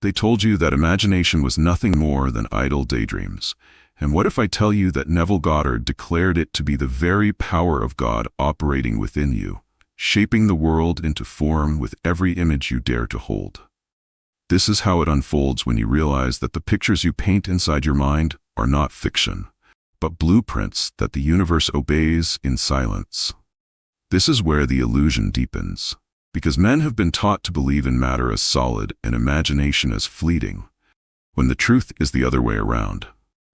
They told you that imagination was nothing more than idle daydreams. And what if I tell you that Neville Goddard declared it to be the very power of God operating within you, shaping the world into form with every image you dare to hold? This is how it unfolds when you realize that the pictures you paint inside your mind are not fiction, but blueprints that the universe obeys in silence. This is where the illusion deepens, because men have been taught to believe in matter as solid and imagination as fleeting, when the truth is the other way around.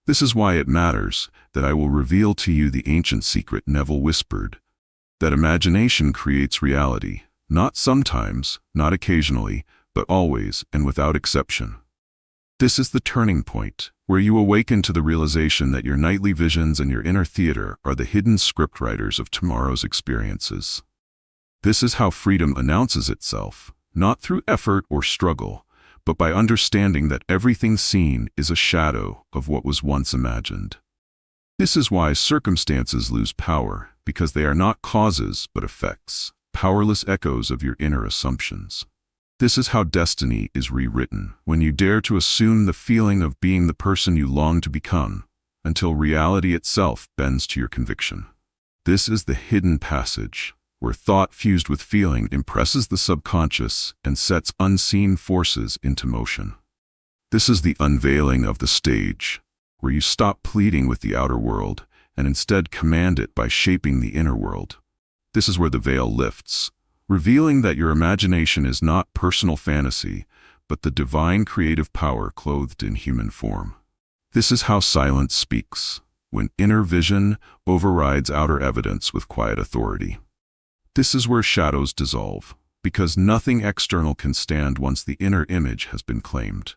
This is why it matters that I will reveal to you the ancient secret Neville whispered, that imagination creates reality, not sometimes, not occasionally, but always and without exception. This is the turning point, where you awaken to the realization that your nightly visions and your inner theater are the hidden scriptwriters of tomorrow's experiences. This is how freedom announces itself, not through effort or struggle, but by understanding that everything seen is a shadow of what was once imagined. This is why circumstances lose power, because they are not causes but effects, powerless echoes of your inner assumptions. This is how destiny is rewritten, when you dare to assume the feeling of being the person you long to become, until reality itself bends to your conviction. This is the hidden passage, where thought fused with feeling impresses the subconscious and sets unseen forces into motion. This is the unveiling of the stage, where you stop pleading with the outer world and instead command it by shaping the inner world. This is where the veil lifts, revealing that your imagination is not personal fantasy, but the divine creative power clothed in human form. This is how silence speaks, when inner vision overrides outer evidence with quiet authority. This is where shadows dissolve, because nothing external can stand once the inner image has been claimed.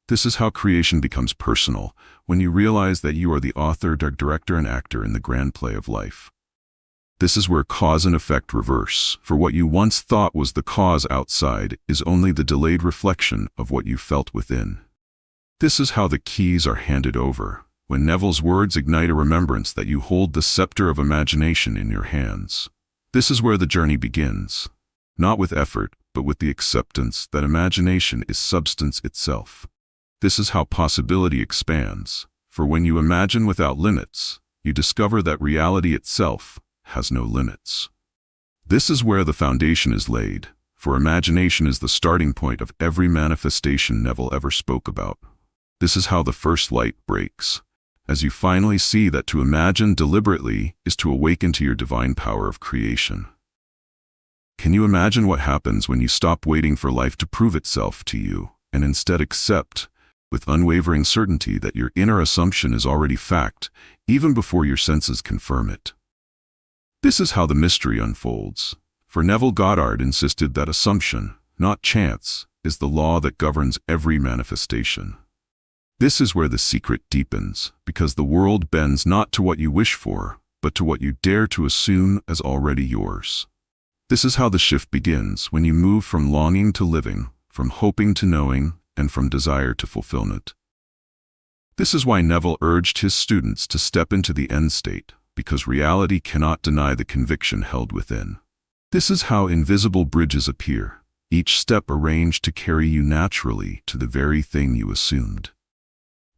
This is how creation becomes personal, when you realize that you are the author, director, and actor in the grand play of life. This is where cause and effect reverse, for what you once thought was the cause outside is only the delayed reflection of what you felt within. This is how the keys are handed over, when Neville's words ignite a remembrance that you hold the scepter of imagination in your hands. This is where the journey begins, not with effort, but with the acceptance that imagination is substance itself. This is how possibility expands, for when you imagine without limits, you discover that reality itself has no limits. This is where the foundation is laid, for imagination is the starting point of every manifestation Neville ever spoke about. This is how the first light breaks, as you finally see that to imagine deliberately is to awaken to your divine power of creation. Can you imagine what happens when you stop waiting for life to prove itself to you, and instead accept, with unwavering certainty, that your inner assumption is already fact, even before your senses confirm it? This is how the mystery unfolds, for Neville Goddard insisted that assumption, not chance, is the law that governs every manifestation. This is where the secret deepens, because the world bends not to what you wish for, but to what you dare to assume as already yours. This is how the shift begins, when you move from longing to living, from hoping to knowing, and from desire to fulfillment. This is why Neville urged his students to step into the end state, because reality cannot deny the conviction held within. This is how invisible bridges appear, each step arranged to carry you naturally to the very thing you assumed.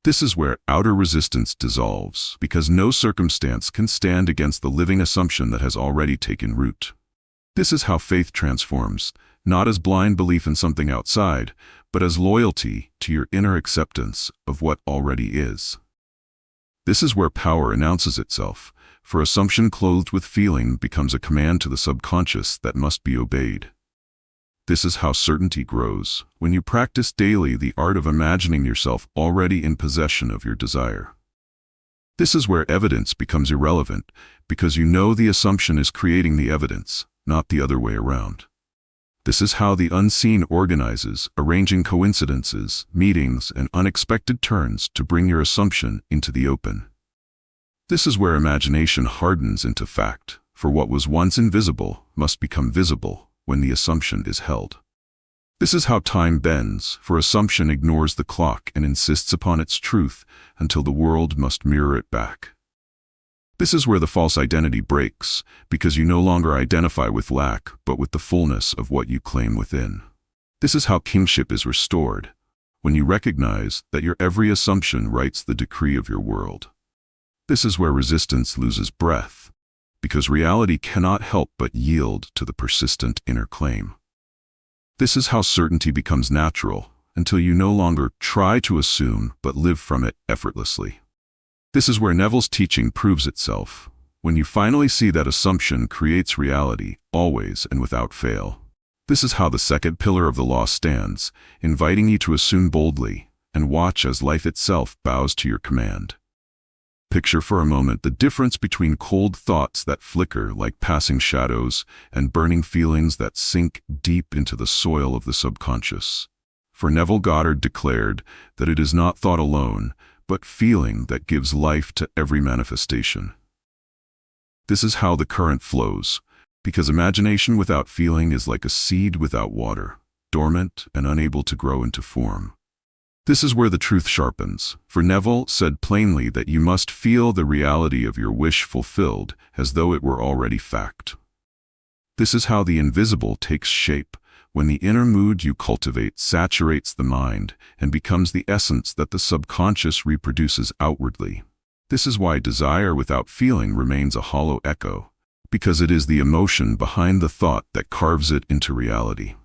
This is where outer resistance dissolves, because no circumstance can stand against the living assumption that has already taken root. This is how faith transforms, not as blind belief in something outside, but as loyalty to your inner acceptance of what already is. This is where power announces itself, for assumption clothed with feeling becomes a command to the subconscious that must be obeyed. This is how certainty grows, when you practice daily the art of imagining yourself already in possession of your desire. This is where evidence becomes irrelevant, because you know the assumption is creating the evidence, not the other way around. This is how the unseen organizes, arranging coincidences, meetings, and unexpected turns to bring your assumption into the open. This is where imagination hardens into fact, for what was once invisible must become visible when the assumption is held. This is how time bends, for assumption ignores the clock and insists upon its truth until the world must mirror it back. This is where the false identity breaks, because you no longer identify with lack, but with the fullness of what you claim within. This is how kingship is restored, when you recognize that your every assumption writes the decree of your world. This is where resistance loses breath, because reality cannot help but yield to the persistent inner claim. This is how certainty becomes natural, until you no longer try to assume but live from it effortlessly. This is where Neville's teaching proves itself, when you finally see that assumption creates reality, always and without fail. This is how the second pillar of the law stands, inviting you to assume boldly, and watch as life itself bows to your command. Picture for a moment the difference between cold thoughts that flicker like passing shadows and burning feelings that sink deep into the soil of the subconscious. For Neville Goddard declared that it is not thought alone, but feeling that gives life to every manifestation. This is how the current flows, because imagination without feeling is like a seed without water, dormant and unable to grow into form. This is where the truth sharpens, for Neville said plainly that you must feel the reality of your wish fulfilled as though it were already fact. This is how the invisible takes shape, when the inner mood you cultivate saturates the mind and becomes the essence that the subconscious reproduces outwardly. This is why desire without feeling remains a hollow echo, because it is the emotion behind the thought that carves it into reality.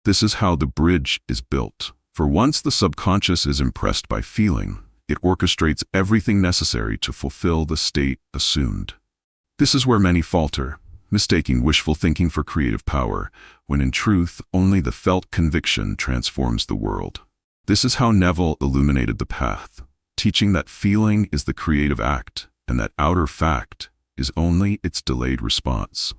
This is how the bridge is built. For once the subconscious is impressed by feeling, it orchestrates everything necessary to fulfill the state assumed. This is where many falter, mistaking wishful thinking for creative power, when in truth only the felt conviction transforms the world. This is how Neville illuminated the path, teaching that feeling is the creative act, and that outer fact is only its delayed response.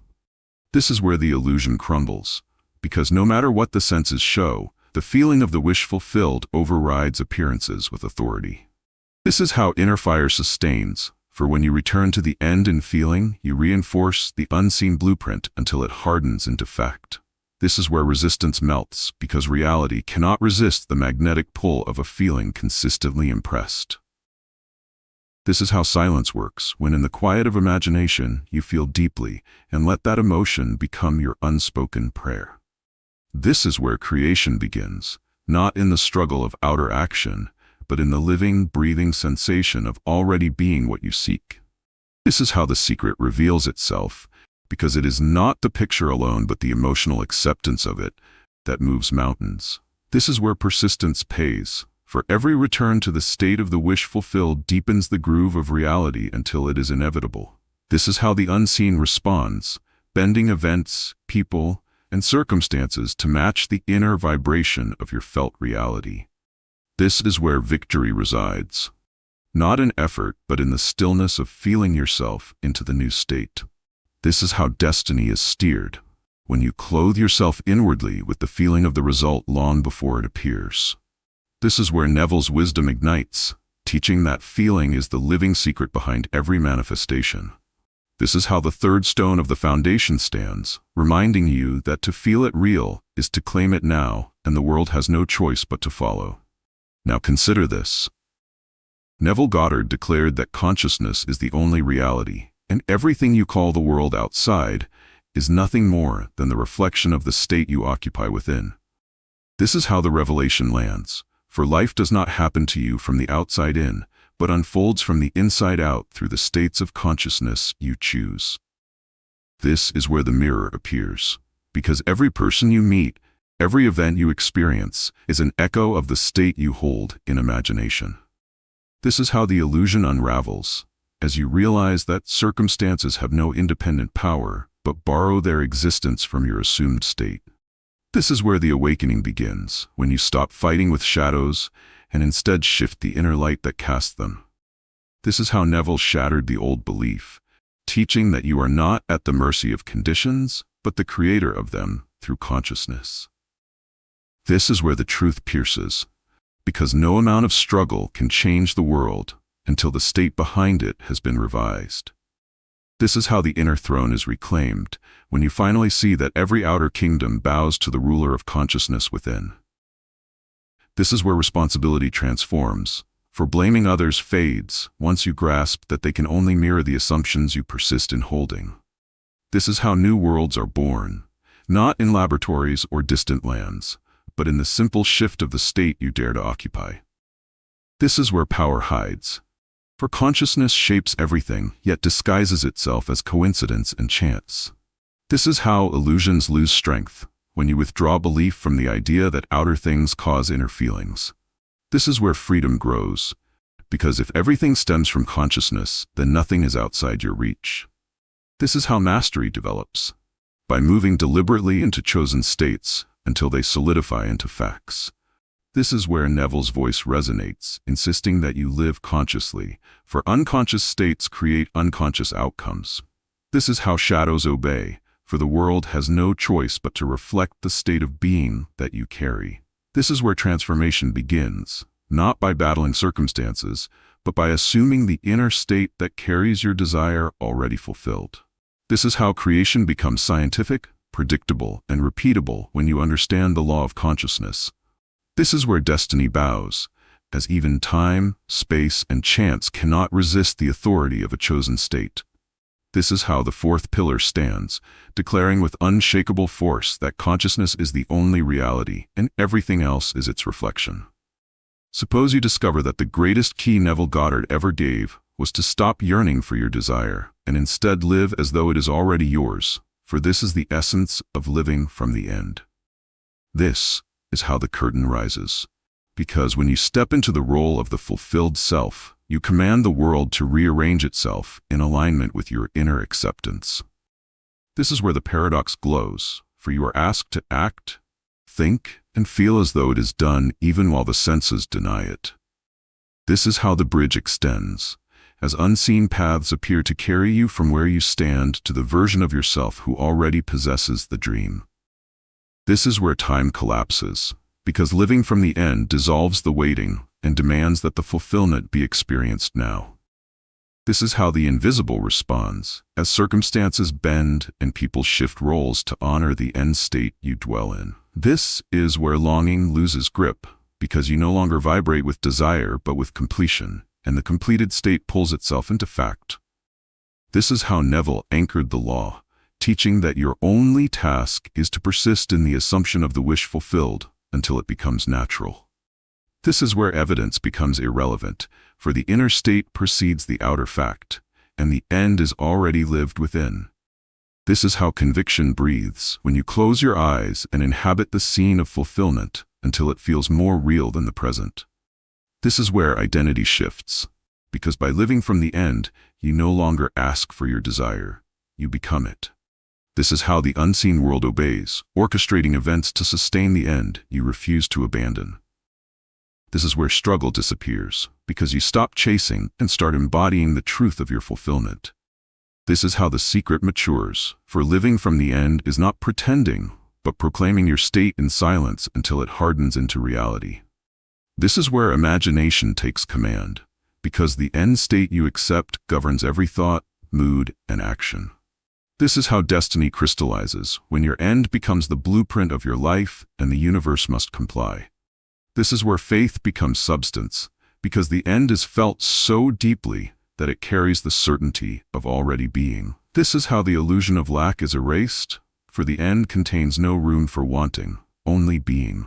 This is where the illusion crumbles, because no matter what the senses show, the feeling of the wish fulfilled overrides appearances with authority. This is how inner fire sustains, for when you return to the end in feeling, you reinforce the unseen blueprint until it hardens into fact. This is where resistance melts, because reality cannot resist the magnetic pull of a feeling consistently impressed. This is how silence works, when in the quiet of imagination you feel deeply and let that emotion become your unspoken prayer. This is where creation begins, not in the struggle of outer action, but in the living, breathing sensation of already being what you seek. This is how the secret reveals itself, because it is not the picture alone but the emotional acceptance of it that moves mountains. This is where persistence pays, for every return to the state of the wish fulfilled deepens the groove of reality until it is inevitable. This is how the unseen responds, bending events, people, and circumstances to match the inner vibration of your felt reality. This is where victory resides, not in effort, but in the stillness of feeling yourself into the new state. This is how destiny is steered, when you clothe yourself inwardly with the feeling of the result long before it appears. This is where Neville's wisdom ignites, teaching that feeling is the living secret behind every manifestation. This is how the third stone of the foundation stands, reminding you that to feel it real is to claim it now, and the world has no choice but to follow. Now consider this. Neville Goddard declared that consciousness is the only reality, and everything you call the world outside is nothing more than the reflection of the state you occupy within. This is how the revelation lands, for life does not happen to you from the outside in, but unfolds from the inside out through the states of consciousness you choose. This is where the mirror appears, because every person you meet, every event you experience, is an echo of the state you hold in imagination. This is how the illusion unravels, as you realize that circumstances have no independent power, but borrow their existence from your assumed state. This is where the awakening begins, when you stop fighting with shadows and instead shift the inner light that casts them. This is how Neville shattered the old belief, teaching that you are not at the mercy of conditions, but the creator of them through consciousness. This is where the truth pierces, because no amount of struggle can change the world until the state behind it has been revised. This is how the inner throne is reclaimed, when you finally see that every outer kingdom bows to the ruler of consciousness within. This is where responsibility transforms, for blaming others fades once you grasp that they can only mirror the assumptions you persist in holding. This is how new worlds are born, not in laboratories or distant lands, but in the simple shift of the state you dare to occupy. This is where power hides. For consciousness shapes everything, yet disguises itself as coincidence and chance. This is how illusions lose strength, when you withdraw belief from the idea that outer things cause inner feelings. This is where freedom grows, because if everything stems from consciousness, then nothing is outside your reach. This is how mastery develops, by moving deliberately into chosen states until they solidify into facts. This is where Neville's voice resonates, insisting that you live consciously, for unconscious states create unconscious outcomes. This is how shadows obey, for the world has no choice but to reflect the state of being that you carry. This is where transformation begins, not by battling circumstances, but by assuming the inner state that carries your desire already fulfilled. This is how creation becomes scientific, predictable, and repeatable when you understand the law of consciousness. This is where destiny bows, as even time, space, and chance cannot resist the authority of a chosen state. This is how the fourth pillar stands, declaring with unshakable force that consciousness is the only reality and everything else is its reflection. Suppose you discover that the greatest key Neville Goddard ever gave was to stop yearning for your desire and instead live as though it is already yours, for this is the essence of living from the end. This is how the curtain rises, because when you step into the role of the fulfilled self, you command the world to rearrange itself in alignment with your inner acceptance. This is where the paradox glows, for you are asked to act, think, and feel as though it is done even while the senses deny it. This is how the bridge extends, as unseen paths appear to carry you from where you stand to the version of yourself who already possesses the dream. This is where time collapses, because living from the end dissolves the waiting and demands that the fulfillment be experienced now. This is how the invisible responds, as circumstances bend and people shift roles to honor the end state you dwell in. This is where longing loses grip, because you no longer vibrate with desire but with completion, and the completed state pulls itself into fact. This is how Neville anchored the law, teaching that your only task is to persist in the assumption of the wish fulfilled until it becomes natural. This is where evidence becomes irrelevant, for the inner state precedes the outer fact, and the end is already lived within. This is how conviction breathes, when you close your eyes and inhabit the scene of fulfillment until it feels more real than the present. This is where identity shifts, because by living from the end, you no longer ask for your desire, you become it. This is how the unseen world obeys, orchestrating events to sustain the end you refuse to abandon. This is where struggle disappears, because you stop chasing and start embodying the truth of your fulfillment. This is how the secret matures, for living from the end is not pretending, but proclaiming your state in silence until it hardens into reality. This is where imagination takes command, because the end state you accept governs every thought, mood, and action. This is how destiny crystallizes, when your end becomes the blueprint of your life and the universe must comply. This is where faith becomes substance, because the end is felt so deeply that it carries the certainty of already being. This is how the illusion of lack is erased, for the end contains no room for wanting, only being.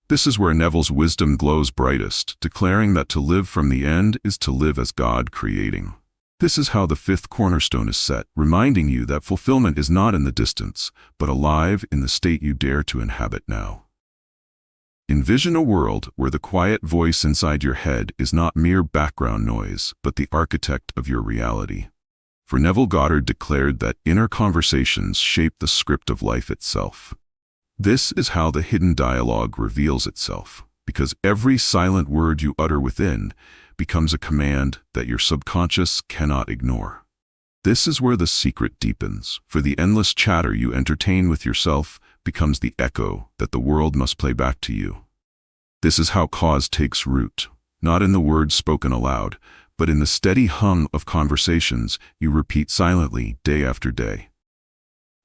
This is where Neville's wisdom glows brightest, declaring that to live from the end is to live as God creating. This is how the fifth cornerstone is set, reminding you that fulfillment is not in the distance, but alive in the state you dare to inhabit now. Envision a world where the quiet voice inside your head is not mere background noise, but the architect of your reality. For Neville Goddard declared that inner conversations shape the script of life itself. This is how the hidden dialogue reveals itself, because every silent word you utter within becomes a command that your subconscious cannot ignore. This is where the secret deepens, for the endless chatter you entertain with yourself becomes the echo that the world must play back to you. This is how cause takes root, not in the words spoken aloud, but in the steady hum of conversations you repeat silently day after day.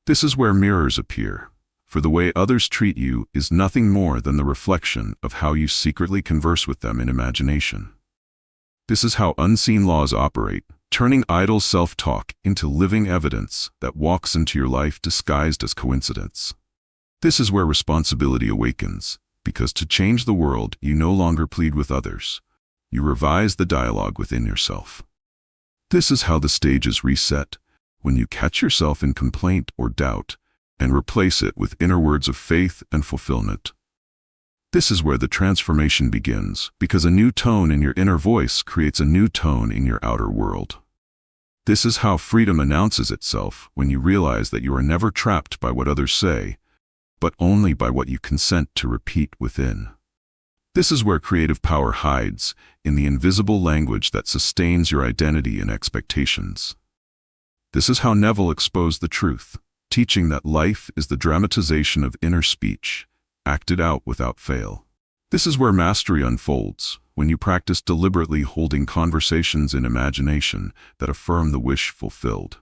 This is where mirrors appear, for the way others treat you is nothing more than the reflection of how you secretly converse with them in imagination. This is how unseen laws operate, turning idle self-talk into living evidence that walks into your life disguised as coincidence. This is where responsibility awakens, because to change the world, you no longer plead with others. You revise the dialogue within yourself. This is how the stage is reset, when you catch yourself in complaint or doubt, and replace it with inner words of faith and fulfillment. This is where the transformation begins, because a new tone in your inner voice creates a new tone in your outer world. This is how freedom announces itself when you realize that you are never trapped by what others say, but only by what you consent to repeat within. This is where creative power hides, in the invisible language that sustains your identity and expectations. This is how Neville exposed the truth, teaching that life is the dramatization of inner speech, acted out without fail. This is where mastery unfolds, when you practice deliberately holding conversations in imagination that affirm the wish fulfilled.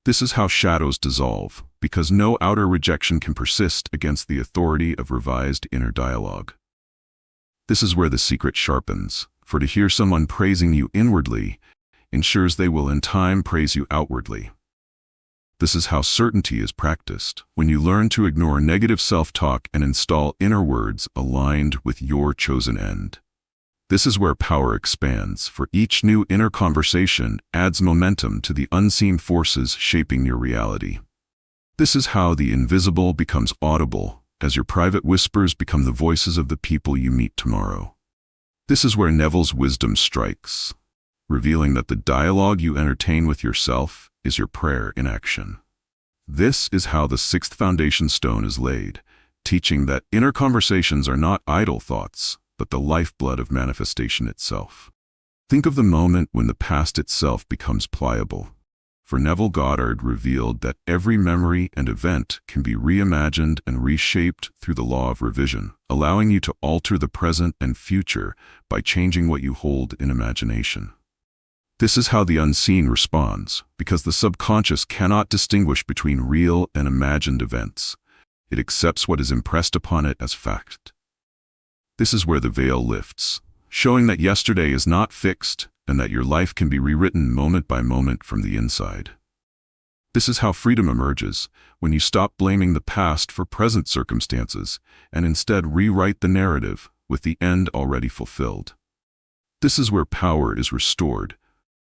This is how shadows dissolve, because no outer rejection can persist against the authority of revised inner dialogue. This is where the secret sharpens, for to hear someone praising you inwardly ensures they will in time praise you outwardly. This is how certainty is practiced, when you learn to ignore negative self-talk and install inner words aligned with your chosen end. This is where power expands, for each new inner conversation adds momentum to the unseen forces shaping your reality. This is how the invisible becomes audible, as your private whispers become the voices of the people you meet tomorrow. This is where Neville's wisdom strikes, revealing that the dialogue you entertain with yourself is your prayer in action. This is how the sixth foundation stone is laid, teaching that inner conversations are not idle thoughts, but the lifeblood of manifestation itself. Think of the moment when the past itself becomes pliable. For Neville Goddard revealed that every memory and event can be reimagined and reshaped through the law of revision, allowing you to alter the present and future by changing what you hold in imagination. This is how the unseen responds, because the subconscious cannot distinguish between real and imagined events. It accepts what is impressed upon it as fact. This is where the veil lifts, showing that yesterday is not fixed and that your life can be rewritten moment by moment from the inside. This is how freedom emerges, when you stop blaming the past for present circumstances and instead rewrite the narrative with the end already fulfilled. This is where power is restored,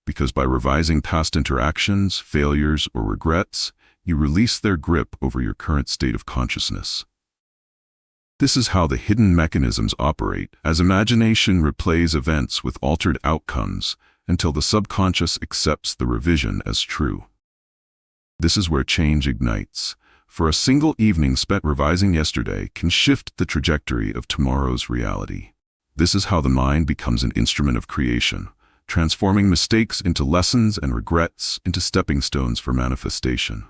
because by revising past interactions, failures, or regrets, you release their grip over your current state of consciousness. This is how the hidden mechanisms operate, as imagination replays events with altered outcomes until the subconscious accepts the revision as true. This is where change ignites, for a single evening spent revising yesterday can shift the trajectory of tomorrow's reality. This is how the mind becomes an instrument of creation, transforming mistakes into lessons and regrets into stepping stones for manifestation.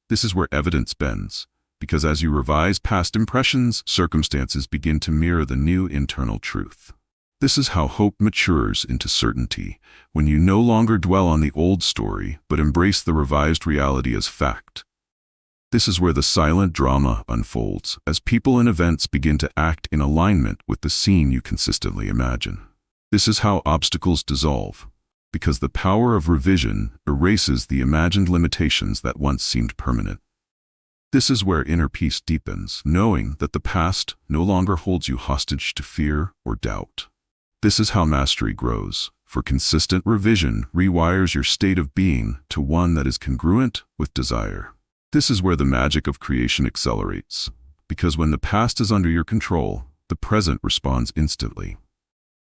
This is where evidence bends, because as you revise past impressions, circumstances begin to mirror the new internal truth. This is how hope matures into certainty, when you no longer dwell on the old story, but embrace the revised reality as fact. This is where the silent drama unfolds, as people and events begin to act in alignment with the scene you consistently imagine. This is how obstacles dissolve, because the power of revision erases the imagined limitations that once seemed permanent. This is where inner peace deepens, knowing that the past no longer holds you hostage to fear or doubt. This is how mastery grows, for consistent revision rewires your state of being to one that is congruent with desire. This is where the magic of creation accelerates, because when the past is under your control, the present responds instantly.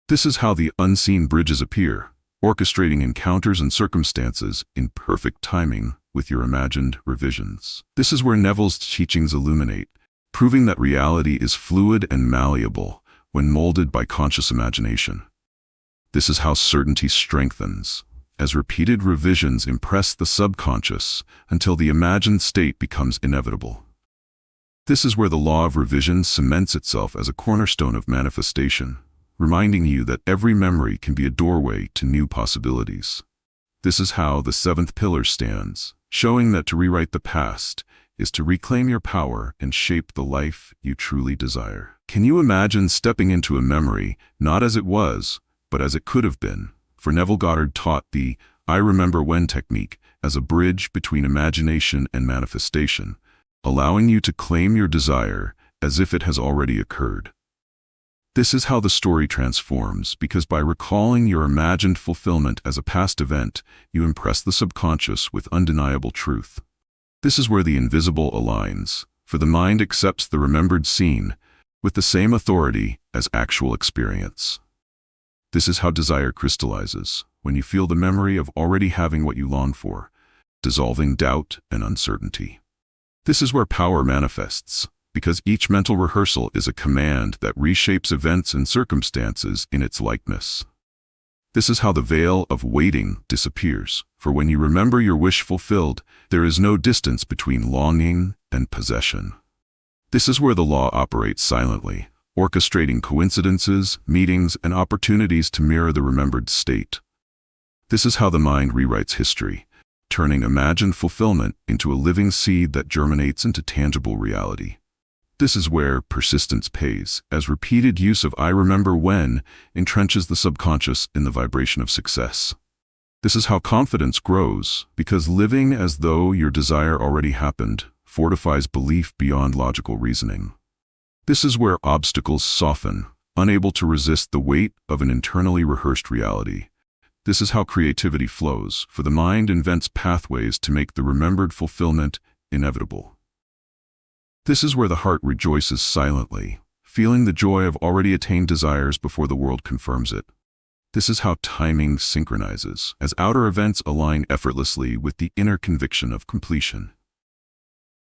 This is how the unseen bridges appear, orchestrating encounters and circumstances in perfect timing with your imagined revisions. This is where Neville's teachings illuminate, proving that reality is fluid and malleable when molded by conscious imagination. This is how certainty strengthens, as repeated revisions impress the subconscious until the imagined state becomes inevitable. This is where the law of revision cements itself as a cornerstone of manifestation, reminding you that every memory can be a doorway to new possibilities. This is how the seventh pillar stands, showing that to rewrite the past is to reclaim your power and shape the life you truly desire. Can you imagine stepping into a memory not as it was, but as it could have been? For Neville Goddard taught the I remember when technique as a bridge between imagination and manifestation, allowing you to claim your desire as if it has already occurred. This is how the story transforms, because by recalling your imagined fulfillment as a past event, you impress the subconscious with undeniable truth. This is where the invisible aligns, for the mind accepts the remembered scene with the same authority as actual experience. This is how desire crystallizes, when you feel the memory of already having what you long for, dissolving doubt and uncertainty. This is where power manifests, because each mental rehearsal is a command that reshapes events and circumstances in its likeness. This is how the veil of waiting disappears, for when you remember your wish fulfilled, there is no distance between longing and possession. This is where the law operates silently, orchestrating coincidences, meetings, and opportunities to mirror the remembered state. This is how the mind rewrites history, turning imagined fulfillment into a living seed that germinates into tangible reality. This is where persistence pays, as repeated use of "I remember when" entrenches the subconscious in the vibration of success. This is how confidence grows, because living as though your desire already happened fortifies belief beyond logical reasoning. This is where obstacles soften, unable to resist the weight of an internally rehearsed reality. This is how creativity flows, for the mind invents pathways to make the remembered fulfillment inevitable. This is where the heart rejoices silently, feeling the joy of already attained desires before the world confirms it. This is how timing synchronizes, as outer events align effortlessly with the inner conviction of completion.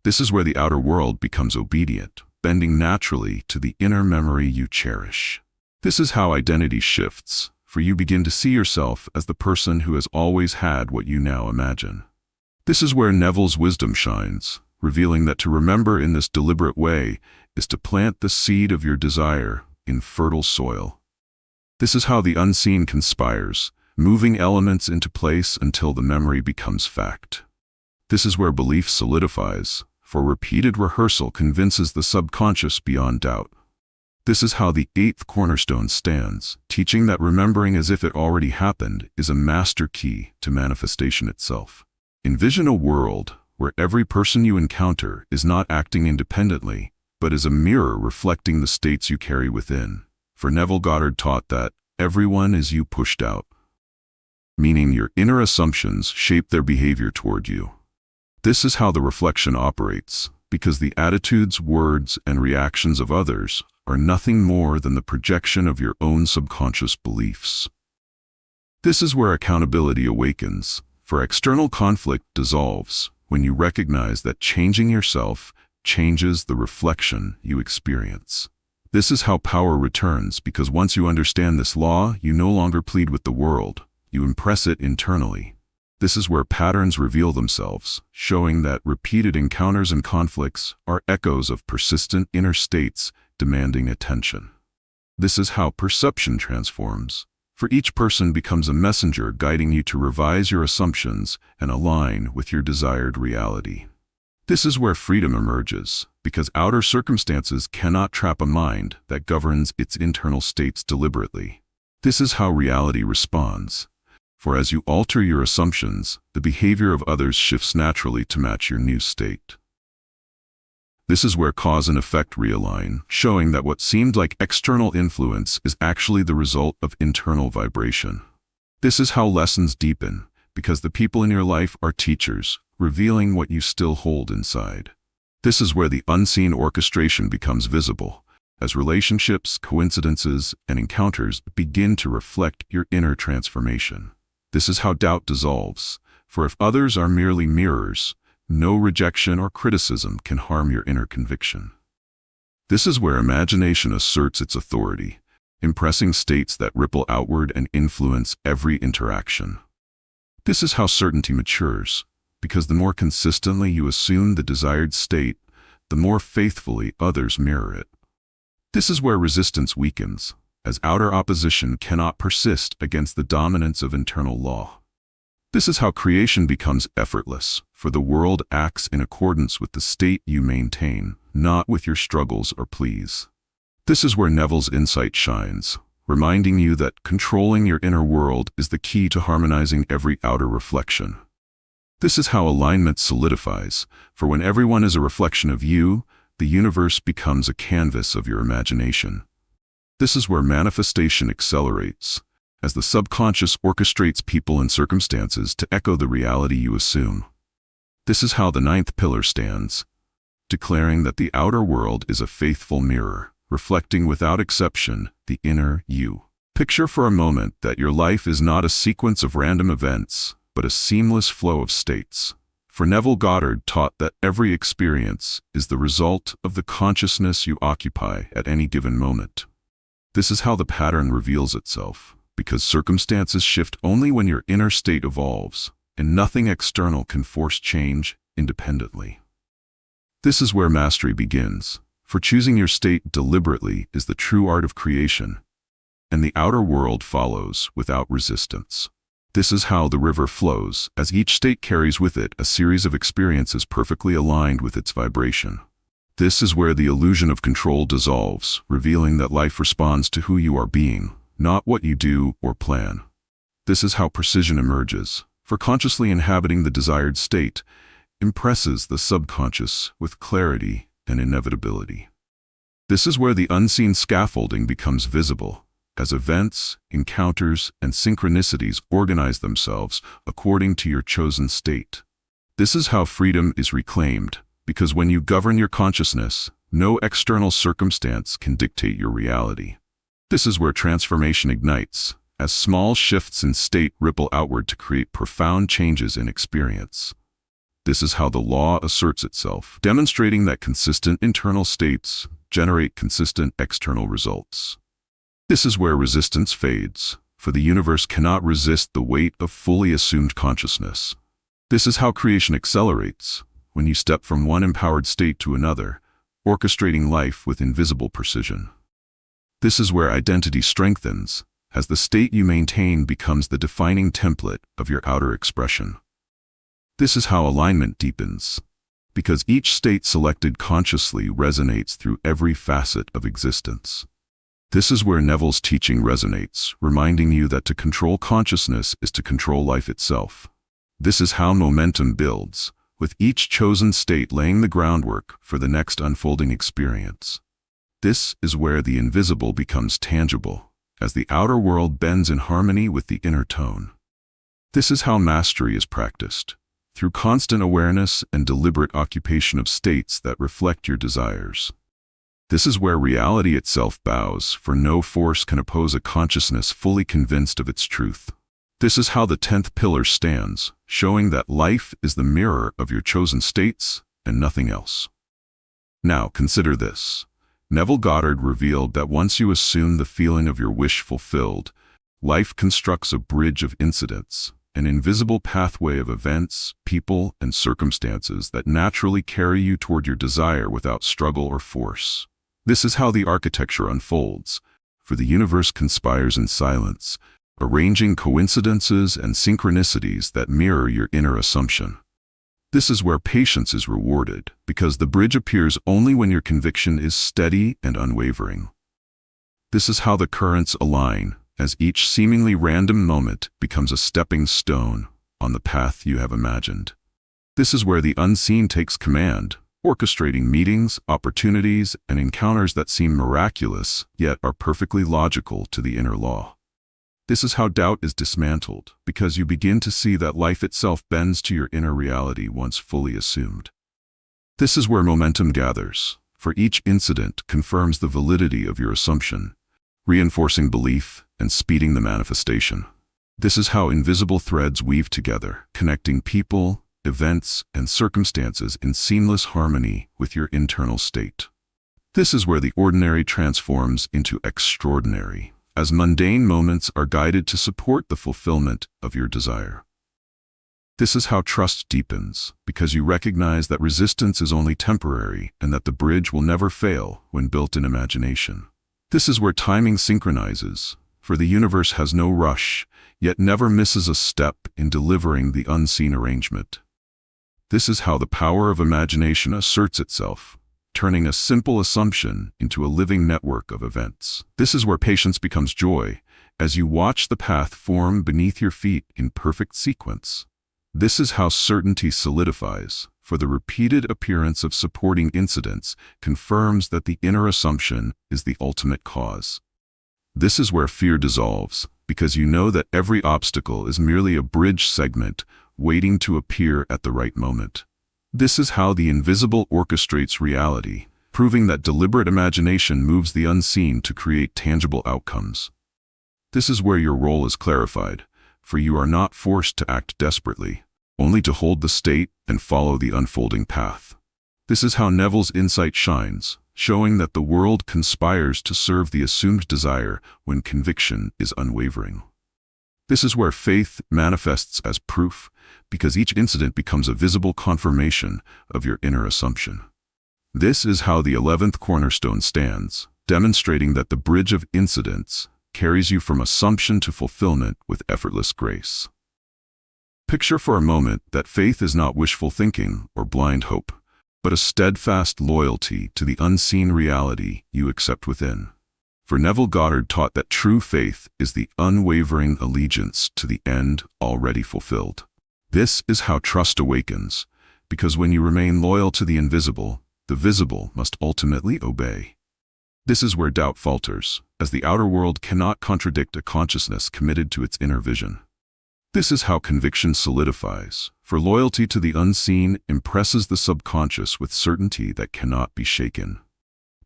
This is where the outer world becomes obedient, bending naturally to the inner memory you cherish. This is how identity shifts, for you begin to see yourself as the person who has always had what you now imagine. This is where Neville's wisdom shines, revealing that to remember in this deliberate way is to plant the seed of your desire in fertile soil. This is how the unseen conspires, moving elements into place until the memory becomes fact. This is where belief solidifies, for repeated rehearsal convinces the subconscious beyond doubt. This is how the eighth cornerstone stands, teaching that remembering as if it already happened is a master key to manifestation itself. Envision a world where every person you encounter is not acting independently, but is a mirror reflecting the states you carry within. For Neville Goddard taught that everyone is you pushed out, meaning your inner assumptions shape their behavior toward you. This is how the reflection operates, because the attitudes, words, and reactions of others are nothing more than the projection of your own subconscious beliefs. This is where accountability awakens, for external conflict dissolves when you recognize that changing yourself changes the reflection you experience. This is how power returns, because once you understand this law, you no longer plead with the world, you impress it internally. This is where patterns reveal themselves, showing that repeated encounters and conflicts are echoes of persistent inner states demanding attention. This is how perception transforms, for each person becomes a messenger guiding you to revise your assumptions and align with your desired reality. This is where freedom emerges, because outer circumstances cannot trap a mind that governs its internal states deliberately. This is how reality responds, for as you alter your assumptions, the behavior of others shifts naturally to match your new state. This is where cause and effect realign, showing that what seemed like external influence is actually the result of internal vibration. This is how lessons deepen, because the people in your life are teachers, revealing what you still hold inside. This is where the unseen orchestration becomes visible, as relationships, coincidences, and encounters begin to reflect your inner transformation. This is how doubt dissolves, for if others are merely mirrors, no rejection or criticism can harm your inner conviction. This is where imagination asserts its authority, impressing states that ripple outward and influence every interaction. This is how certainty matures, because the more consistently you assume the desired state, the more faithfully others mirror it. This is where resistance weakens, as outer opposition cannot persist against the dominance of internal law. This is how creation becomes effortless, for the world acts in accordance with the state you maintain, not with your struggles or pleas. This is where Neville's insight shines, reminding you that controlling your inner world is the key to harmonizing every outer reflection. This is how alignment solidifies, for when everyone is a reflection of you, the universe becomes a canvas of your imagination. This is where manifestation accelerates, as the subconscious orchestrates people and circumstances to echo the reality you assume. This is how the ninth pillar stands, declaring that the outer world is a faithful mirror, reflecting without exception the inner you. Picture for a moment that your life is not a sequence of random events, but a seamless flow of states. For Neville Goddard taught that every experience is the result of the consciousness you occupy at any given moment. This is how the pattern reveals itself, because circumstances shift only when your inner state evolves, and nothing external can force change independently. This is where mastery begins, for choosing your state deliberately is the true art of creation, and the outer world follows without resistance. This is how the river flows, as each state carries with it a series of experiences perfectly aligned with its vibration. This is where the illusion of control dissolves, revealing that life responds to who you are being, not what you do or plan. This is how precision emerges, for consciously inhabiting the desired state impresses the subconscious with clarity and inevitability. This is where the unseen scaffolding becomes visible, as events, encounters, and synchronicities organize themselves according to your chosen state. This is how freedom is reclaimed, because when you govern your consciousness, no external circumstance can dictate your reality. This is where transformation ignites, as small shifts in state ripple outward to create profound changes in experience. This is how the law asserts itself, demonstrating that consistent internal states generate consistent external results. This is where resistance fades, for the universe cannot resist the weight of fully assumed consciousness. This is how creation accelerates, when you step from one empowered state to another, orchestrating life with invisible precision. This is where identity strengthens, as the state you maintain becomes the defining template of your outer expression. This is how alignment deepens, because each state selected consciously resonates through every facet of existence. This is where Neville's teaching resonates, reminding you that to control consciousness is to control life itself. This is how momentum builds, with each chosen state laying the groundwork for the next unfolding experience. This is where the invisible becomes tangible, as the outer world bends in harmony with the inner tone. This is how mastery is practiced, through constant awareness and deliberate occupation of states that reflect your desires. This is where reality itself bows, for no force can oppose a consciousness fully convinced of its truth. This is how the 10th pillar stands, showing that life is the mirror of your chosen states and nothing else. Now consider this. Neville Goddard revealed that once you assume the feeling of your wish fulfilled, life constructs a bridge of incidents, an invisible pathway of events, people, and circumstances that naturally carry you toward your desire without struggle or force. This is how the architecture unfolds, for the universe conspires in silence, arranging coincidences and synchronicities that mirror your inner assumption. This is where patience is rewarded, because the bridge appears only when your conviction is steady and unwavering. This is how the currents align, as each seemingly random moment becomes a stepping stone on the path you have imagined. This is where the unseen takes command, orchestrating meetings, opportunities, and encounters that seem miraculous, yet are perfectly logical to the inner law. This is how doubt is dismantled, because you begin to see that life itself bends to your inner reality once fully assumed. This is where momentum gathers, for each incident confirms the validity of your assumption, reinforcing belief and speeding the manifestation. This is how invisible threads weave together, connecting people, events, and circumstances in seamless harmony with your internal state. This is where the ordinary transforms into extraordinary, as mundane moments are guided to support the fulfillment of your desire. This is how trust deepens, because you recognize that resistance is only temporary and that the bridge will never fail when built in imagination. This is where timing synchronizes, for the universe has no rush, yet never misses a step in delivering the unseen arrangement. This is how the power of imagination asserts itself, turning a simple assumption into a living network of events. This is where patience becomes joy, as you watch the path form beneath your feet in perfect sequence. This is how certainty solidifies, for the repeated appearance of supporting incidents confirms that the inner assumption is the ultimate cause. This is where fear dissolves, because you know that every obstacle is merely a bridge segment waiting to appear at the right moment. This is how the invisible orchestrates reality, proving that deliberate imagination moves the unseen to create tangible outcomes. This is where your role is clarified, for you are not forced to act desperately, only to hold the state and follow the unfolding path. This is how Neville's insight shines, showing that the world conspires to serve the assumed desire when conviction is unwavering. This is where faith manifests as proof, because each incident becomes a visible confirmation of your inner assumption. This is how the 11th cornerstone stands, demonstrating that the bridge of incidents carries you from assumption to fulfillment with effortless grace. Picture for a moment that faith is not wishful thinking or blind hope, but a steadfast loyalty to the unseen reality you accept within. For Neville Goddard taught that true faith is the unwavering allegiance to the end already fulfilled. This is how trust awakens, because when you remain loyal to the visible must ultimately obey. This is where doubt falters, as the outer world cannot contradict a consciousness committed to its inner vision. This is how conviction solidifies, for loyalty to the unseen impresses the subconscious with certainty that cannot be shaken.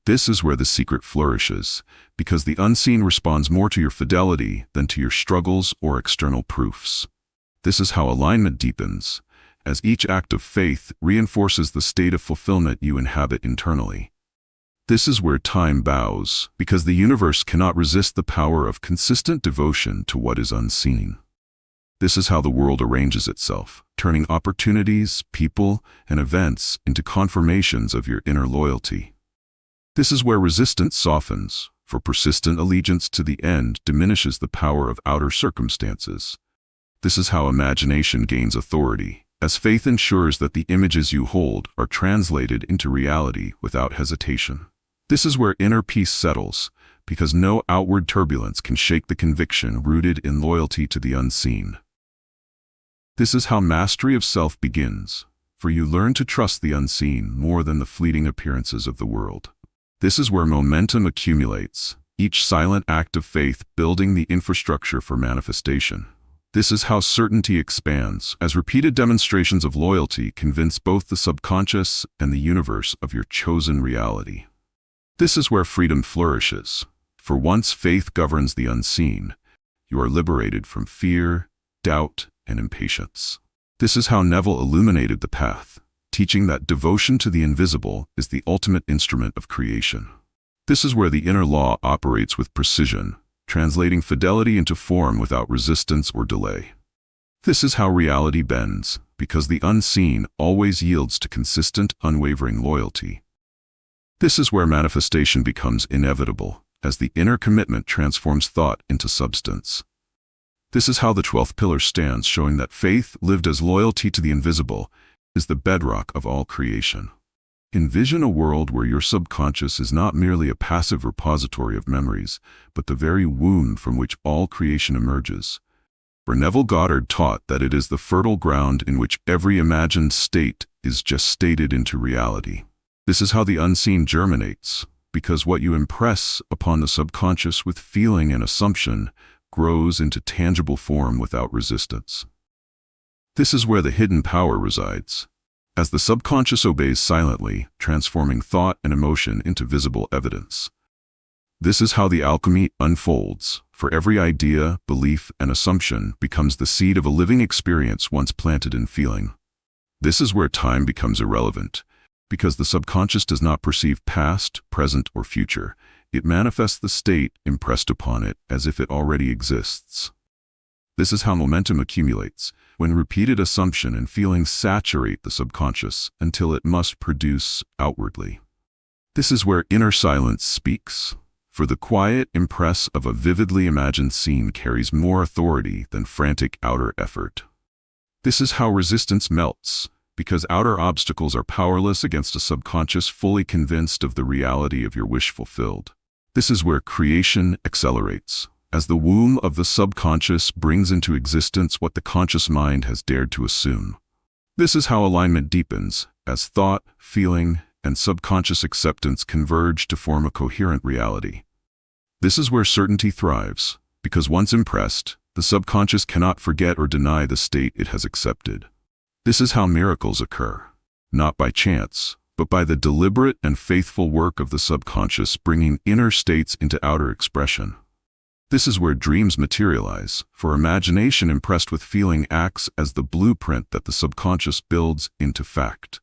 This is where the secret flourishes, because the unseen responds more to your fidelity than to your struggles or external proofs. This is how alignment deepens, as each act of faith reinforces the state of fulfillment you inhabit internally. This is where time bows, because the universe cannot resist the power of consistent devotion to what is unseen. This is how the world arranges itself, turning opportunities, people, and events into confirmations of your inner loyalty. This is where resistance softens, for persistent allegiance to the end diminishes the power of outer circumstances. This is how imagination gains authority, as faith ensures that the images you hold are translated into reality without hesitation. This is where inner peace settles, because no outward turbulence can shake the conviction rooted in loyalty to the unseen. This is how mastery of self begins, for you learn to trust the unseen more than the fleeting appearances of the world. This is where momentum accumulates, each silent act of faith building the infrastructure for manifestation. This is how certainty expands, as repeated demonstrations of loyalty convince both the subconscious and the universe of your chosen reality. This is where freedom flourishes, for once faith governs the unseen, you are liberated from fear, doubt, and impatience. This is how Neville illuminated the path, teaching that devotion to the invisible is the ultimate instrument of creation. This is where the inner law operates with precision, translating fidelity into form without resistance or delay. This is how reality bends, because the unseen always yields to consistent, unwavering loyalty. This is where manifestation becomes inevitable, as the inner commitment transforms thought into substance. This is how the 12th pillar stands, showing that faith, lived as loyalty to the invisible, is the bedrock of all creation. Envision a world where your subconscious is not merely a passive repository of memories, but the very womb from which all creation emerges. For Neville Goddard taught that it is the fertile ground in which every imagined state is gestated into reality. This is how the unseen germinates, because what you impress upon the subconscious with feeling and assumption grows into tangible form without resistance. This is where the hidden power resides, as the subconscious obeys silently, transforming thought and emotion into visible evidence. This is how the alchemy unfolds, for every idea, belief, and assumption becomes the seed of a living experience once planted in feeling. This is where time becomes irrelevant, because the subconscious does not perceive past, present, or future. It manifests the state impressed upon it as if it already exists. This is how momentum accumulates, when repeated assumption and feeling saturate the subconscious until it must produce outwardly. This is where inner silence speaks, for the quiet impress of a vividly imagined scene carries more authority than frantic outer effort. This is how resistance melts, because outer obstacles are powerless against a subconscious fully convinced of the reality of your wish fulfilled. This is where creation accelerates, as the womb of the subconscious brings into existence what the conscious mind has dared to assume. This is how alignment deepens, as thought, feeling, and subconscious acceptance converge to form a coherent reality. This is where certainty thrives, because once impressed, the subconscious cannot forget or deny the state it has accepted. This is how miracles occur, not by chance, but by the deliberate and faithful work of the subconscious bringing inner states into outer expression. This is where dreams materialize, for imagination impressed with feeling acts as the blueprint that the subconscious builds into fact.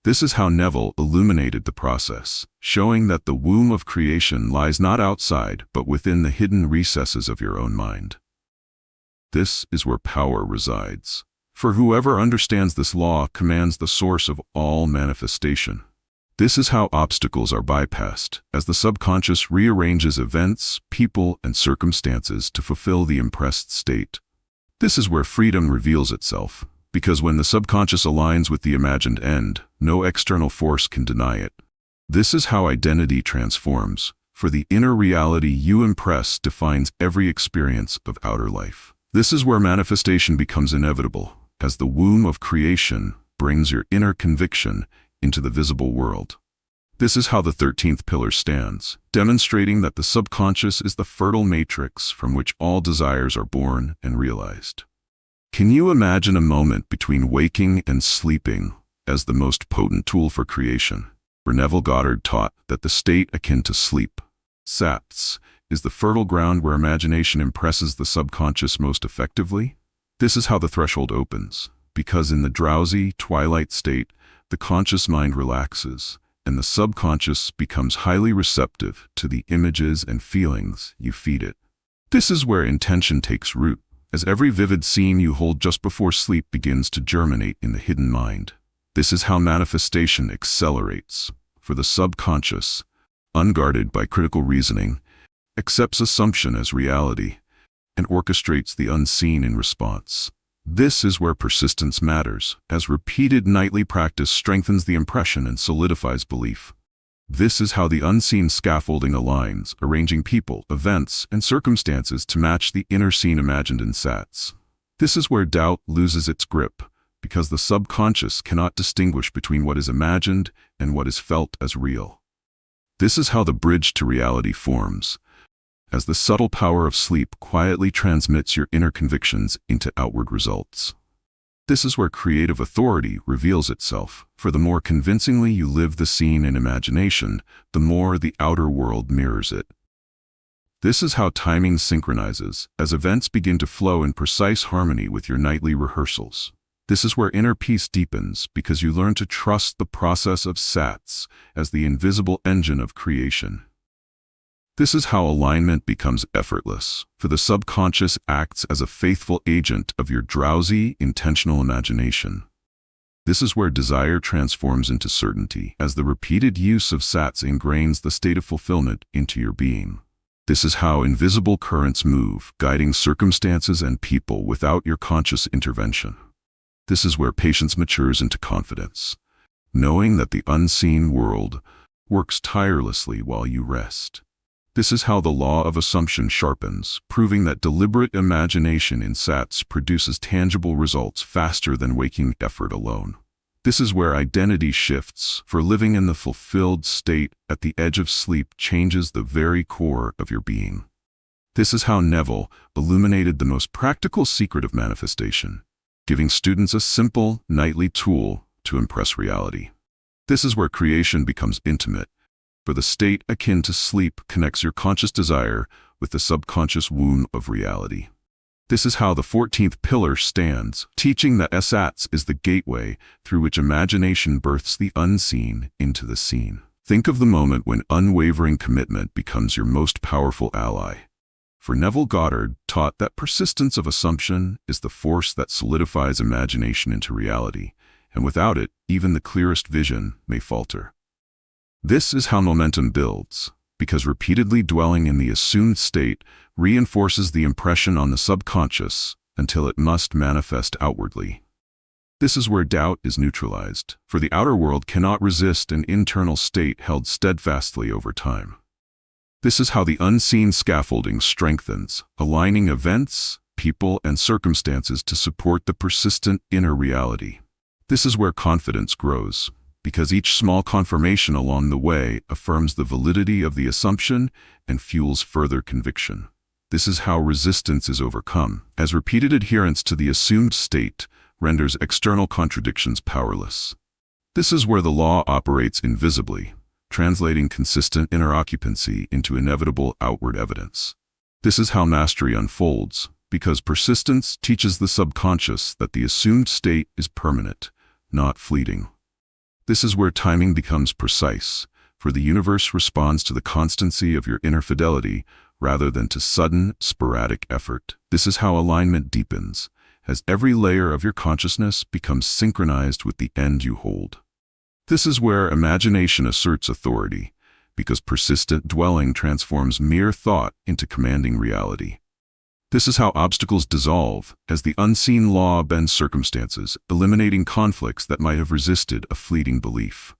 This is how Neville illuminated the process, showing that the womb of creation lies not outside but within the hidden recesses of your own mind. This is where power resides, for whoever understands this law commands the source of all manifestation. This is how obstacles are bypassed, as the subconscious rearranges events, people, and circumstances to fulfill the impressed state. This is where freedom reveals itself, because when the subconscious aligns with the imagined end, no external force can deny it. This is how identity transforms, for the inner reality you impress defines every experience of outer life. This is where manifestation becomes inevitable, as the womb of creation brings your inner conviction into the visible world. This is how the 13th pillar stands, demonstrating that the subconscious is the fertile matrix from which all desires are born and realized. Can you imagine a moment between waking and sleeping as the most potent tool for creation? Neville Goddard taught that the state akin to sleep, SATS, is the fertile ground where imagination impresses the subconscious most effectively. This is how the threshold opens, because in the drowsy, twilight state, the conscious mind relaxes, and the subconscious becomes highly receptive to the images and feelings you feed it. This is where intention takes root, as every vivid scene you hold just before sleep begins to germinate in the hidden mind. This is how manifestation accelerates, for the subconscious, unguarded by critical reasoning, accepts assumption as reality and orchestrates the unseen in response. This is where persistence matters, as repeated nightly practice strengthens the impression and solidifies belief. This is how the unseen scaffolding aligns, arranging people, events, and circumstances to match the inner scene imagined in SATS. This is where doubt loses its grip, because the subconscious cannot distinguish between what is imagined and what is felt as real. This is how the bridge to reality forms, as the subtle power of sleep quietly transmits your inner convictions into outward results. This is where creative authority reveals itself, for the more convincingly you live the scene in imagination, the more the outer world mirrors it. This is how timing synchronizes, as events begin to flow in precise harmony with your nightly rehearsals. This is where inner peace deepens, because you learn to trust the process of SATS as the invisible engine of creation. This is how alignment becomes effortless, for the subconscious acts as a faithful agent of your drowsy, intentional imagination. This is where desire transforms into certainty, as the repeated use of SATS ingrains the state of fulfillment into your being. This is how invisible currents move, guiding circumstances and people without your conscious intervention. This is where patience matures into confidence, knowing that the unseen world works tirelessly while you rest. This is how the law of assumption sharpens, proving that deliberate imagination in SATS produces tangible results faster than waking effort alone. This is where identity shifts, for living in the fulfilled state at the edge of sleep changes the very core of your being. This is how Neville illuminated the most practical secret of manifestation, giving students a simple, nightly tool to impress reality. This is where creation becomes intimate, for the state akin to sleep connects your conscious desire with the subconscious womb of reality. This is how the 14th pillar stands, teaching that SATS is the gateway through which imagination births the unseen into the seen. Think of the moment when unwavering commitment becomes your most powerful ally. For Neville Goddard taught that persistence of assumption is the force that solidifies imagination into reality, and without it, even the clearest vision may falter. This is how momentum builds, because repeatedly dwelling in the assumed state reinforces the impression on the subconscious until it must manifest outwardly. This is where doubt is neutralized, for the outer world cannot resist an internal state held steadfastly over time. This is how the unseen scaffolding strengthens, aligning events, people, and circumstances to support the persistent inner reality. This is where confidence grows, because each small confirmation along the way affirms the validity of the assumption and fuels further conviction. This is how resistance is overcome, as repeated adherence to the assumed state renders external contradictions powerless. This is where the law operates invisibly, translating consistent inner occupancy into inevitable outward evidence. This is how mastery unfolds, because persistence teaches the subconscious that the assumed state is permanent, not fleeting. This is where timing becomes precise, for the universe responds to the constancy of your inner fidelity rather than to sudden, sporadic effort. This is how alignment deepens, as every layer of your consciousness becomes synchronized with the end you hold. This is where imagination asserts authority, because persistent dwelling transforms mere thought into commanding reality. This is how obstacles dissolve, as the unseen law bends circumstances, eliminating conflicts that might have resisted a fleeting belief.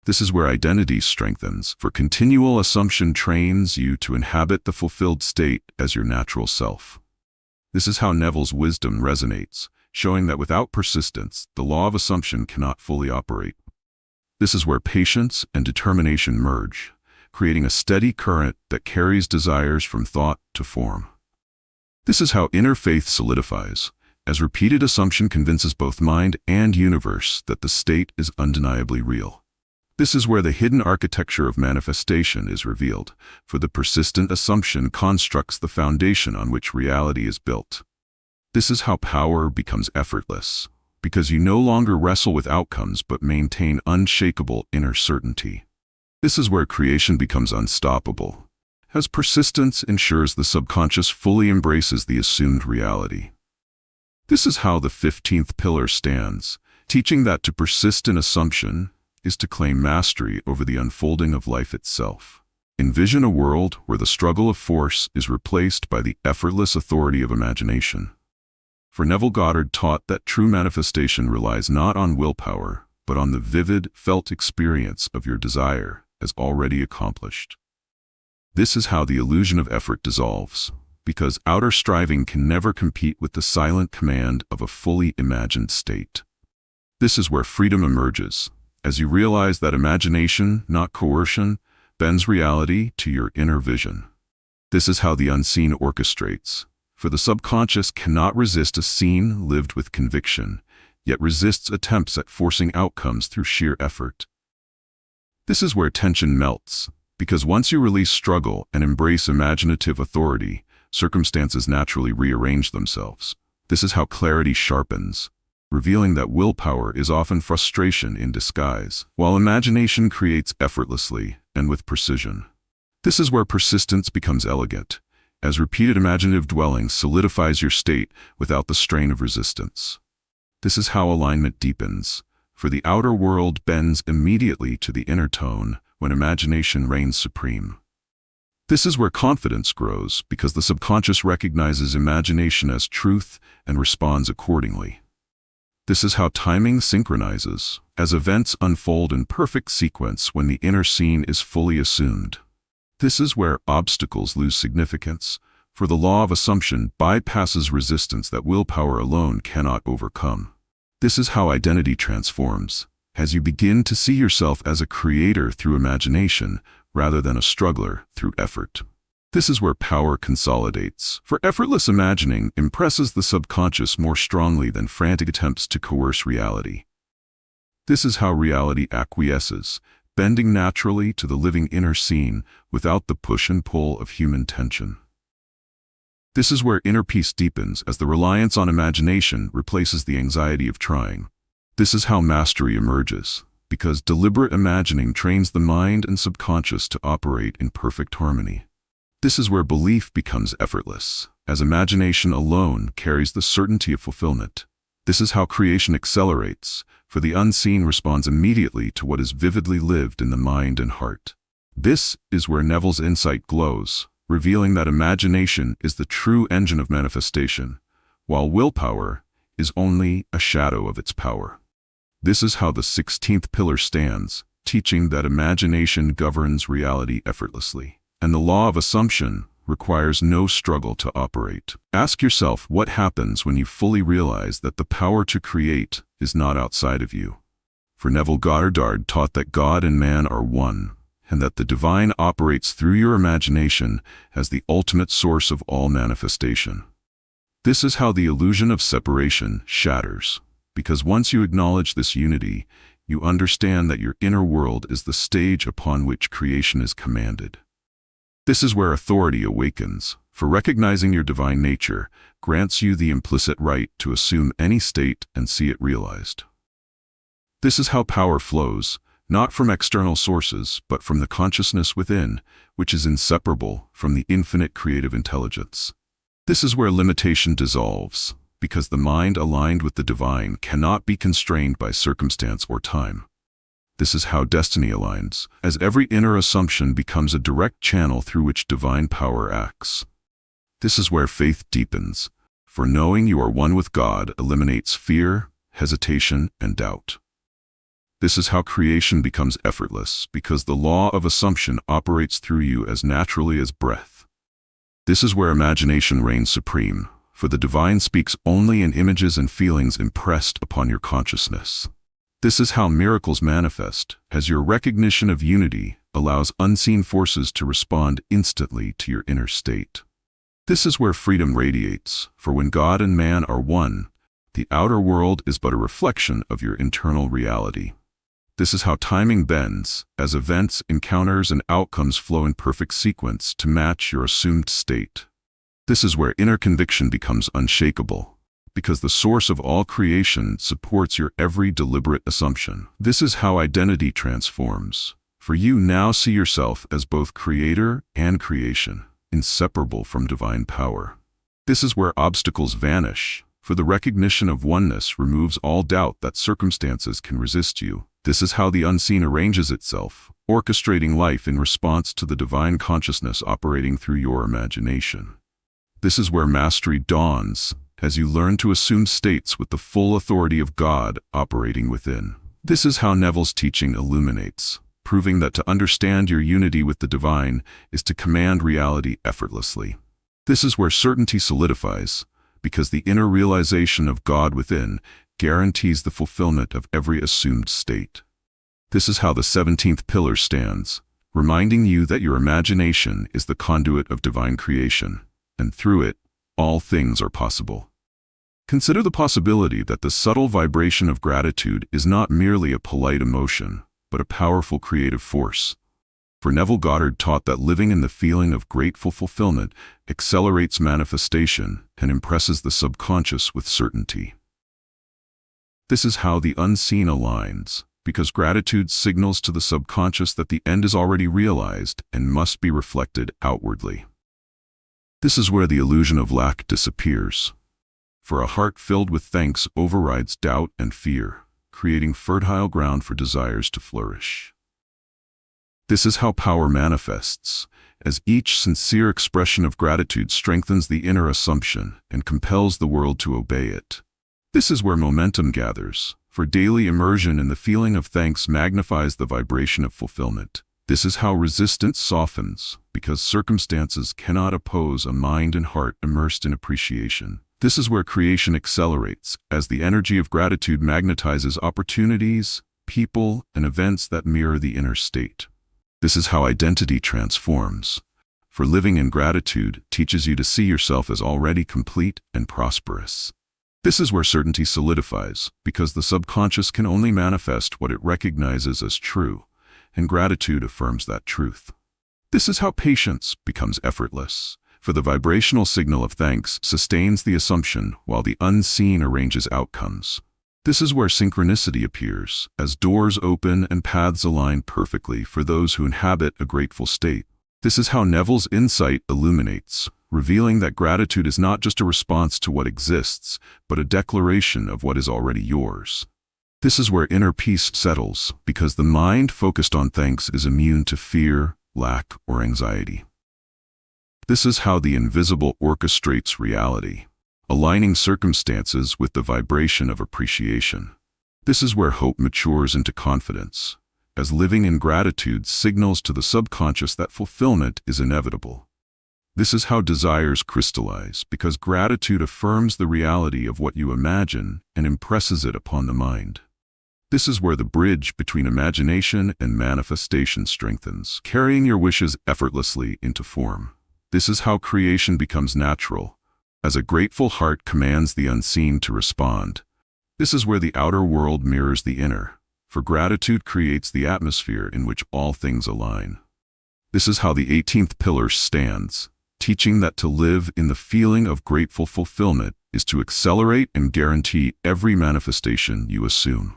This is where identity strengthens, for continual assumption trains you to inhabit the fulfilled state as your natural self. This is how Neville's wisdom resonates, showing that without persistence, the law of assumption cannot fully operate. This is where patience and determination merge, creating a steady current that carries desires from thought to form. This is how inner faith solidifies, as repeated assumption convinces both mind and universe that the state is undeniably real. This is where the hidden architecture of manifestation is revealed, for the persistent assumption constructs the foundation on which reality is built. This is how power becomes effortless, because you no longer wrestle with outcomes but maintain unshakable inner certainty. This is where creation becomes unstoppable, as persistence ensures the subconscious fully embraces the assumed reality. This is how the 15th pillar stands, teaching that to persist in assumption is to claim mastery over the unfolding of life itself. Envision a world where the struggle of force is replaced by the effortless authority of imagination. For Neville Goddard taught that true manifestation relies not on willpower, but on the vivid, felt experience of your desire as already accomplished. This is how the illusion of effort dissolves, because outer striving can never compete with the silent command of a fully imagined state. This is where freedom emerges, as you realize that imagination, not coercion, bends reality to your inner vision. This is how the unseen orchestrates, for the subconscious cannot resist a scene lived with conviction, yet resists attempts at forcing outcomes through sheer effort. This is where tension melts, because once you release struggle and embrace imaginative authority, circumstances naturally rearrange themselves. This is how clarity sharpens, revealing that willpower is often frustration in disguise, while imagination creates effortlessly and with precision. This is where persistence becomes elegant, as repeated imaginative dwelling solidifies your state without the strain of resistance. This is how alignment deepens, for the outer world bends immediately to the inner tone when imagination reigns supreme. This is where confidence grows, because the subconscious recognizes imagination as truth and responds accordingly. This is how timing synchronizes, as events unfold in perfect sequence when the inner scene is fully assumed. This is where obstacles lose significance, for the law of assumption bypasses resistance that willpower alone cannot overcome. This is how identity transforms, as you begin to see yourself as a creator through imagination rather than a struggler through effort. This is where power consolidates, for effortless imagining impresses the subconscious more strongly than frantic attempts to coerce reality. This is how reality acquiesces, bending naturally to the living inner scene without the push and pull of human tension. This is where inner peace deepens as the reliance on imagination replaces the anxiety of trying. This is how mastery emerges, because deliberate imagining trains the mind and subconscious to operate in perfect harmony. This is where belief becomes effortless, as imagination alone carries the certainty of fulfillment. This is how creation accelerates, for the unseen responds immediately to what is vividly lived in the mind and heart. This is where Neville's insight glows, revealing that imagination is the true engine of manifestation, while willpower is only a shadow of its power. This is how the 16th pillar stands, teaching that imagination governs reality effortlessly. and the law of assumption requires no struggle to operate. Ask yourself what happens when you fully realize that the power to create is not outside of you. For Neville Goddard taught that God and man are one, and that the divine operates through your imagination as the ultimate source of all manifestation. This is how the illusion of separation shatters, because once you acknowledge this unity, you understand that your inner world is the stage upon which creation is commanded. This is where authority awakens, for recognizing your divine nature grants you the implicit right to assume any state and see it realized. This is how power flows, not from external sources, but from the consciousness within, which is inseparable from the infinite creative intelligence. This is where limitation dissolves, because the mind aligned with the divine cannot be constrained by circumstance or time. This is how destiny aligns, as every inner assumption becomes a direct channel through which divine power acts. This is where faith deepens, for knowing you are one with God eliminates fear, hesitation, and doubt. This is how creation becomes effortless, because the law of assumption operates through you as naturally as breath. This is where imagination reigns supreme, for the divine speaks only in images and feelings impressed upon your consciousness. This is how miracles manifest, as your recognition of unity allows unseen forces to respond instantly to your inner state. This is where freedom radiates, for when God and man are one, the outer world is but a reflection of your internal reality. This is how timing bends, as events, encounters, and outcomes flow in perfect sequence to match your assumed state. This is where inner conviction becomes unshakable, because the source of all creation supports your every deliberate assumption. This is how identity transforms, for you now see yourself as both creator and creation, inseparable from divine power. This is where obstacles vanish, for the recognition of oneness removes all doubt that circumstances can resist you. This is how the unseen arranges itself, orchestrating life in response to the divine consciousness operating through your imagination. This is where mastery dawns, as you learn to assume states with the full authority of God operating within. This is how Neville's teaching illuminates, proving that to understand your unity with the divine is to command reality effortlessly. This is where certainty solidifies, because the inner realization of God within guarantees the fulfillment of every assumed state. This is how the 17th pillar stands, reminding you that your imagination is the conduit of divine creation, and through it, all things are possible. Consider the possibility that the subtle vibration of gratitude is not merely a polite emotion, but a powerful creative force. For Neville Goddard taught that living in the feeling of grateful fulfillment accelerates manifestation and impresses the subconscious with certainty. This is how the unseen aligns, because gratitude signals to the subconscious that the end is already realized and must be reflected outwardly. This is where the illusion of lack disappears, for a heart filled with thanks overrides doubt and fear, creating fertile ground for desires to flourish. This is how power manifests, as each sincere expression of gratitude strengthens the inner assumption and compels the world to obey it. This is where momentum gathers, for daily immersion in the feeling of thanks magnifies the vibration of fulfillment. This is how resistance softens, because circumstances cannot oppose a mind and heart immersed in appreciation. This is where creation accelerates, as the energy of gratitude magnetizes opportunities, people, and events that mirror the inner state. This is how identity transforms, for living in gratitude teaches you to see yourself as already complete and prosperous. This is where certainty solidifies, because the subconscious can only manifest what it recognizes as true, and gratitude affirms that truth. This is how patience becomes effortless, for the vibrational signal of thanks sustains the assumption while the unseen arranges outcomes. This is where synchronicity appears, as doors open and paths align perfectly for those who inhabit a grateful state. This is how Neville's insight illuminates, revealing that gratitude is not just a response to what exists, but a declaration of what is already yours. This is where inner peace settles, because the mind focused on thanks is immune to fear, lack, or anxiety. This is how the invisible orchestrates reality, aligning circumstances with the vibration of appreciation. This is where hope matures into confidence, as living in gratitude signals to the subconscious that fulfillment is inevitable. This is how desires crystallize, because gratitude affirms the reality of what you imagine and impresses it upon the mind. This is where the bridge between imagination and manifestation strengthens, carrying your wishes effortlessly into form. This is how creation becomes natural, as a grateful heart commands the unseen to respond. This is where the outer world mirrors the inner, for gratitude creates the atmosphere in which all things align. This is how the 18th pillar stands, teaching that to live in the feeling of grateful fulfillment is to accelerate and guarantee every manifestation you assume.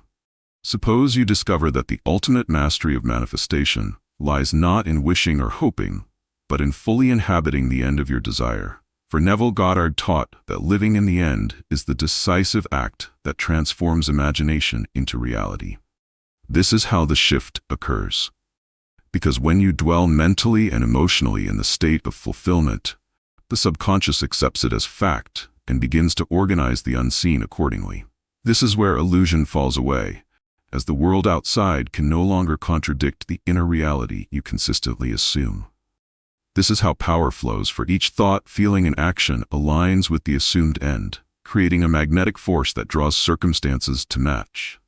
Suppose you discover that the ultimate mastery of manifestation lies not in wishing or hoping, but in fully inhabiting the end of your desire. For Neville Goddard taught that living in the end is the decisive act that transforms imagination into reality. This is how the shift occurs. Because when you dwell mentally and emotionally in the state of fulfillment, the subconscious accepts it as fact and begins to organize the unseen accordingly. This is where illusion falls away, as the world outside can no longer contradict the inner reality you consistently assume. This is how power flows, for each thought, feeling, and action aligns with the assumed end, creating a magnetic force that draws circumstances to match.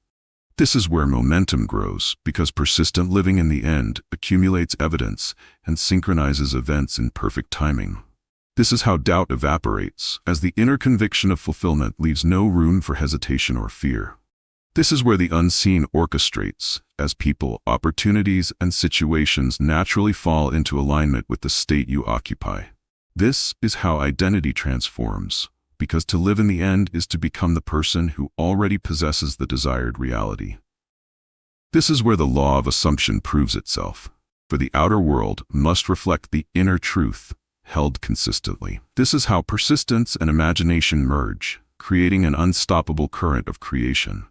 This is where momentum grows, because persistent living in the end accumulates evidence and synchronizes events in perfect timing. This is how doubt evaporates, as the inner conviction of fulfillment leaves no room for hesitation or fear. This is where the unseen orchestrates, as people, opportunities, and situations naturally fall into alignment with the state you occupy. This is how identity transforms, because to live in the end is to become the person who already possesses the desired reality. This is where the law of assumption proves itself, for the outer world must reflect the inner truth, held consistently. This is how persistence and imagination merge, creating an unstoppable current of creation.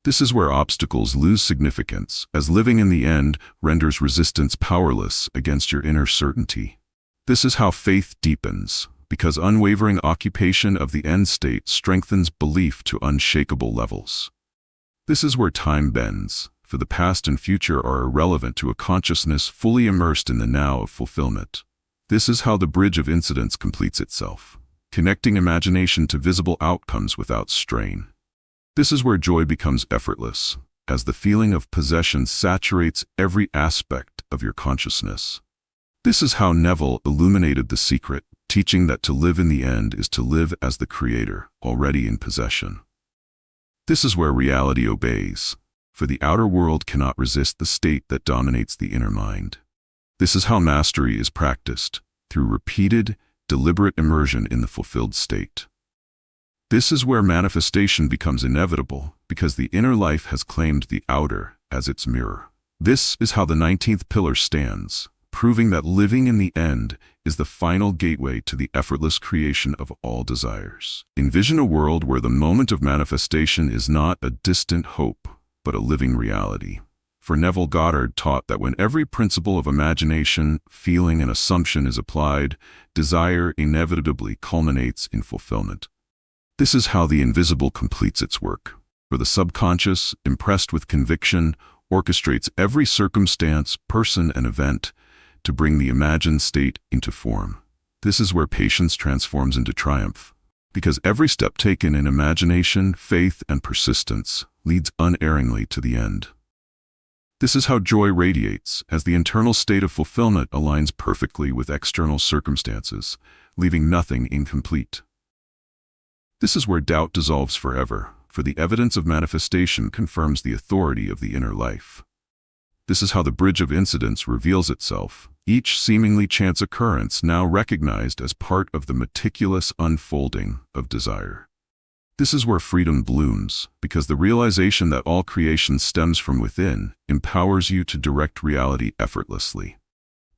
This is where obstacles lose significance, as living in the end renders resistance powerless against your inner certainty. This is how faith deepens, because unwavering occupation of the end state strengthens belief to unshakable levels. This is where time bends, for the past and future are irrelevant to a consciousness fully immersed in the now of fulfillment. This is how the bridge of incidents completes itself, connecting imagination to visible outcomes without strain. This is where joy becomes effortless, as the feeling of possession saturates every aspect of your consciousness. This is how Neville illuminated the secret, teaching that to live in the end is to live as the creator, already in possession. This is where reality obeys, for the outer world cannot resist the state that dominates the inner mind. This is how mastery is practiced, through repeated, deliberate immersion in the fulfilled state. This is where manifestation becomes inevitable, because the inner life has claimed the outer as its mirror. This is how the 19th pillar stands, proving that living in the end is the final gateway to the effortless creation of all desires. Envision a world where the moment of manifestation is not a distant hope, but a living reality. For Neville Goddard taught that when every principle of imagination, feeling, and assumption is applied, desire inevitably culminates in fulfillment. This is how the invisible completes its work, for the subconscious, impressed with conviction, orchestrates every circumstance, person, and event to bring the imagined state into form. This is where patience transforms into triumph, because every step taken in imagination, faith, and persistence leads unerringly to the end. This is how joy radiates, as the internal state of fulfillment aligns perfectly with external circumstances, leaving nothing incomplete. This is where doubt dissolves forever, for the evidence of manifestation confirms the authority of the inner life. This is how the bridge of incidents reveals itself, each seemingly chance occurrence now recognized as part of the meticulous unfolding of desire. This is where freedom blooms, because the realization that all creation stems from within empowers you to direct reality effortlessly.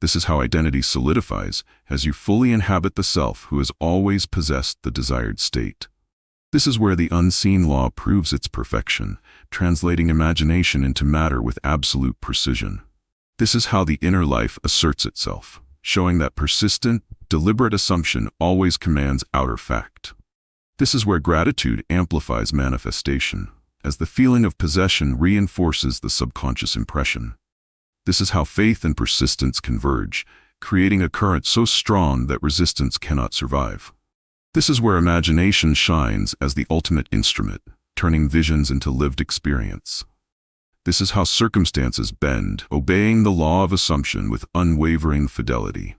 This is how identity solidifies, as you fully inhabit the self who has always possessed the desired state. This is where the unseen law proves its perfection, translating imagination into matter with absolute precision. This is how the inner life asserts itself, showing that persistent, deliberate assumption always commands outer fact. This is where gratitude amplifies manifestation, as the feeling of possession reinforces the subconscious impression. This is how faith and persistence converge, creating a current so strong that resistance cannot survive. This is where imagination shines as the ultimate instrument, turning visions into lived experience. This is how circumstances bend, obeying the law of assumption with unwavering fidelity.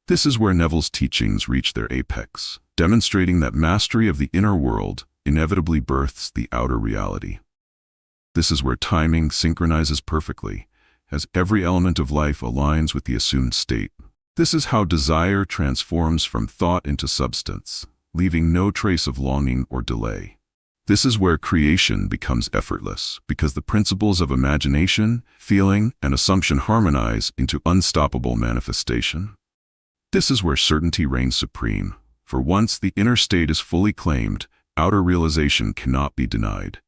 This is where Neville's teachings reach their apex, demonstrating that mastery of the inner world inevitably births the outer reality. This is where timing synchronizes perfectly, as every element of life aligns with the assumed state. This is how desire transforms from thought into substance, leaving no trace of longing or delay. This is where creation becomes effortless, because the principles of imagination, feeling, and assumption harmonize into unstoppable manifestation. This is where certainty reigns supreme, for once the inner state is fully claimed, outer realization cannot be denied.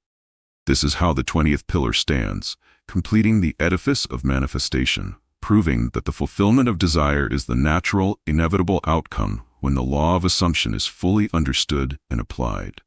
This is how the 20th pillar stands, completing the edifice of manifestation, proving that the fulfillment of desire is the natural, inevitable outcome when the law of assumption is fully understood and applied.